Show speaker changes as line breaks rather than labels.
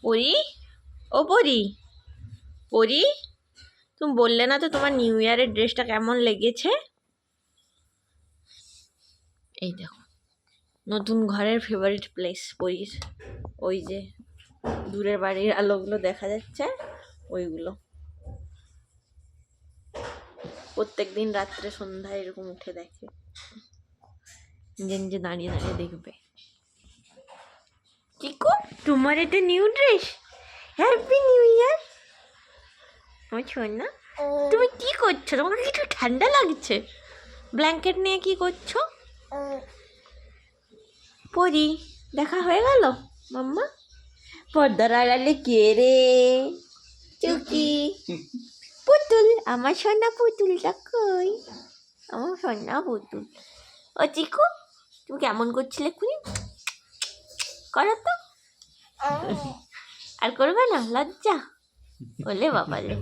পরি, ও পরি, পরি, তুমি বললে না তো তোমার নিউ ইয়ারের ড্রেসটা কেমন লেগেছে? এই দেখো নতুন ঘরের ফেভারিট প্লেস পরির, ওই যে দূরের বাড়ির আলোগুলো দেখা যাচ্ছে, ওইগুলো প্রত্যেকদিন রাত্রে সন্ধ্যায় এরকম উঠে দেখে, নিজে নিজে দাঁড়িয়ে দাঁড়িয়ে দেখবে। চিকু, তোমার এটা new dress, happy new year. আমার সোনা, তুমি কি করছো? তোমাকে কিছু ঠান্ডা লাগছে? ব্ল্যাঙ্কেট নিয়ে কি করছো? পরি, দেখা হয়ে গেল মাম্মা? পর্দার আড়ালে কে রে? চুকি, পুতুল, আমার সোনা পুতুলটা কই? আমার সোনা পুতুল। ও চিকু, তুমি কেমন করছিলে খুনি? করো তো। আর করবে না? লজ্জা? ওলে বাবালে।